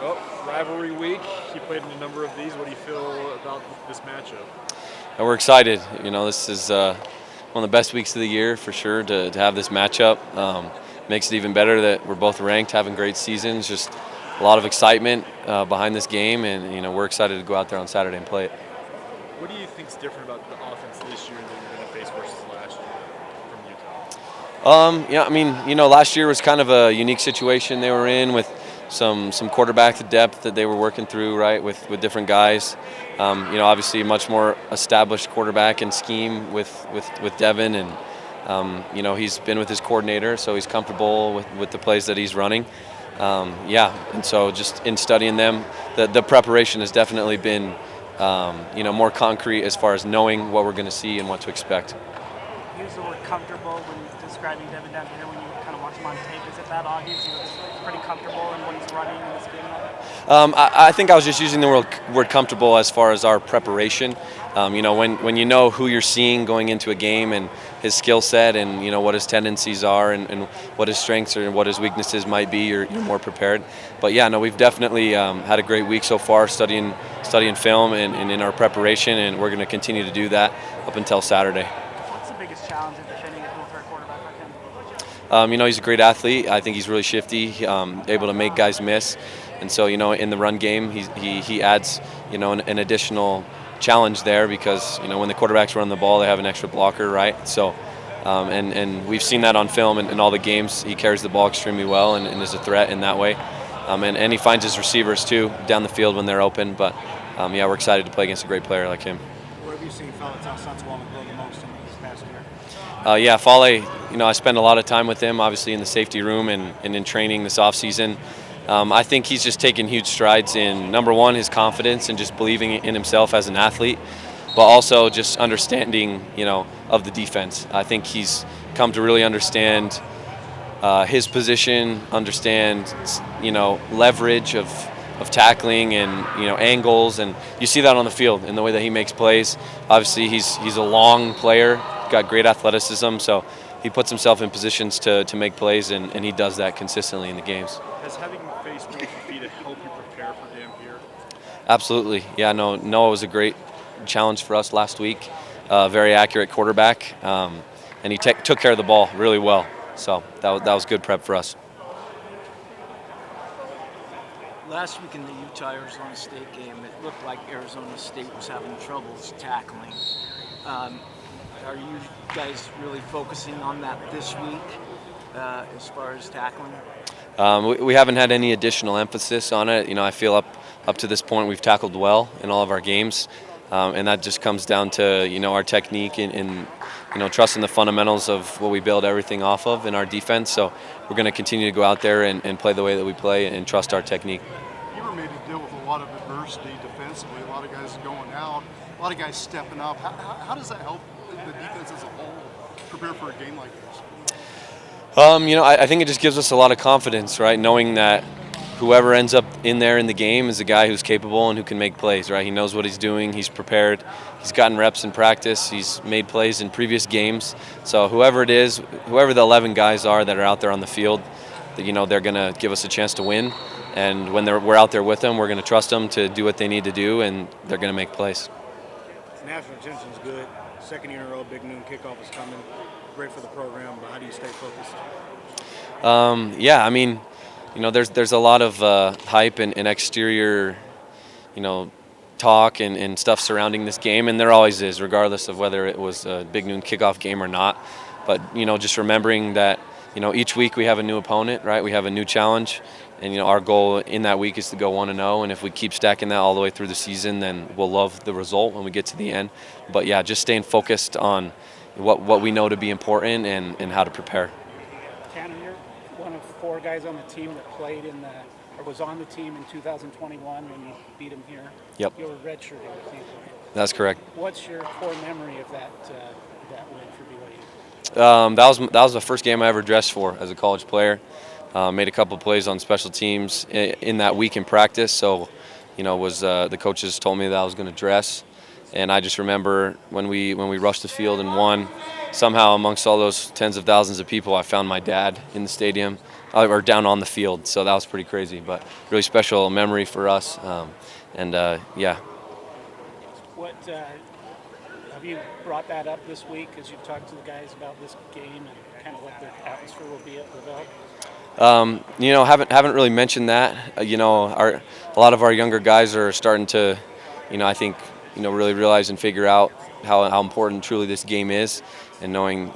Well, rivalry week. You played in a number of these. What do you feel about this matchup? And we're excited. This is one of the best weeks of the year for sure to have this matchup. Makes it even better that we're both ranked, having great seasons. Just a lot of excitement behind this game, and we're excited to go out there on Saturday and play it. What do you think's different about the offense this year that you're going to face versus last year from Utah? Last year was kind of a unique situation they were in with some quarterback depth that they were working through, right, with different guys. Obviously a much more established quarterback and scheme with Devin, and he's been with his coordinator, so he's comfortable with the plays that he's running. And so just in studying them, the preparation has definitely been more concrete as far as knowing what we're going to see and what to expect. Use the word comfortable when describing Devin down here when you kind of watch him on tape. Is it that obvious? He was pretty comfortable in what he's running in this game? I think I was just using the word comfortable as far as our preparation. When you know who you're seeing going into a game and his skill set and what his tendencies are and what his strengths or what his weaknesses might be, you're more prepared. But we've definitely had a great week so far studying film and in our preparation, and we're going to continue to do that up until Saturday. What's the biggest challenge in defending a dual threat quarterback like him? He's a great athlete. I think he's really shifty, able to make guys miss. And so, in the run game, he adds, an additional challenge there because, when the quarterbacks run the ball, they have an extra blocker, right? So, and we've seen that on film in all the games. He carries the ball extremely well and is a threat in that way. And he finds his receivers, too, down the field when they're open. But, we're excited to play against a great player like him. Where have you seen Fale grow the most in this past year? Fale, I spend a lot of time with him, obviously, in the safety room and in training this offseason. I think he's just taken huge strides in, number one, his confidence and just believing in himself as an athlete, but also just understanding, of the defense. I think he's come to really understand his position, understand, leverage of tackling and, angles, and you see that on the field in the way that he makes plays. Obviously, he's a long player, got great athleticism, so he puts himself in positions to make plays, and he does that consistently in the games. Has having faced Noah Fifita help you prepare for them here? Absolutely. Noah was a great challenge for us last week. Very accurate quarterback, and he took care of the ball really well. So that was good prep for us. Last week in the Utah-Arizona State game, it looked like Arizona State was having troubles tackling. Are you guys really focusing on that this week as far as tackling? We haven't had any additional emphasis on it. I feel up to this point we've tackled well in all of our games, and that just comes down to our technique and trusting the fundamentals of what we build everything off of in our defense. So we're going to continue to go out there and play the way that we play and trust our technique. You were made to deal with a lot of adversity defensively, a lot of guys going out, a lot of guys stepping up. How does that help the defense as a whole prepare for a game like this? I think it just gives us a lot of confidence, right? Knowing that whoever ends up in there in the game is a guy who's capable and who can make plays, right? He knows what he's doing. He's prepared. He's gotten reps in practice. He's made plays in previous games. So whoever it is, whoever the 11 guys are that are out there on the field, they're going to give us a chance to win. And when we're out there with them, we're going to trust them to do what they need to do, and they're going to make plays. National attention's good. Second year in a row, big noon kickoff is coming. Great for the program, but how do you stay focused? There's a lot of hype and exterior, talk and stuff surrounding this game, and there always is, regardless of whether it was a big noon kickoff game or not. But just remembering that each week we have a new opponent, right? We have a new challenge, and our goal in that week is to go 1-0. And if we keep stacking that all the way through the season, then we'll love the result when we get to the end. But just staying focused on what we know to be important and how to prepare. Tanner, you're one of 4 guys on the team that played was on the team in 2021 when you beat him here. Yep. You were redshirting, I think. That's correct. What's your core memory of that win for BYU? That was the first game I ever dressed for as a college player. Made a couple of plays on special teams in that week in practice. So, the coaches told me that I was going to dress. And I just remember when we rushed the field and won, somehow amongst all those tens of thousands of people, I found my dad in the stadium. or down on the field. So that was pretty crazy, but really special memory for us. Yeah. What have you brought that up this week as you've talked to the guys about this game and kind of what the atmosphere will be at Rivalry? Haven't really mentioned that. A lot of our younger guys are starting to, I think, really realize and figure out how important truly this game is, and knowing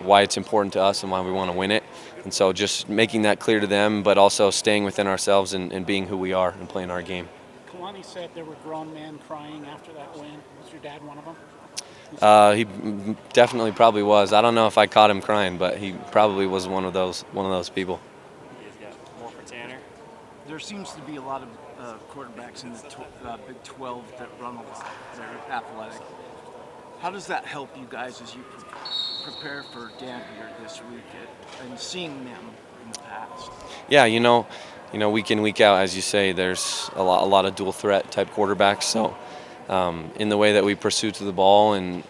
why it's important to us and why we want to win it. And so just making that clear to them, but also staying within ourselves and being who we are and playing our game. Kalani said there were grown men crying after that win. Was your dad one of them? He definitely probably was. I don't know if I caught him crying, but he probably was one of those people. More for Tanner. There seems to be a lot of quarterbacks in the Big 12 that run a lot. They're athletic. How does that help you guys as you prepare for Dampier this week and seeing them in the past? Yeah, week in, week out, as you say, there's a lot of dual threat type quarterbacks. So in the way that we pursue to the ball and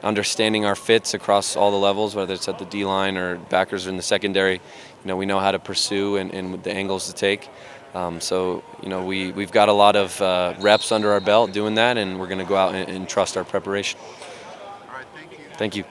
understanding our fits across all the levels, whether it's at the D-line or backers or in the secondary, we know how to pursue and the angles to take. We've got a lot of reps under our belt doing that, and we're going to go out and trust our preparation. All right, thank you. Thank you.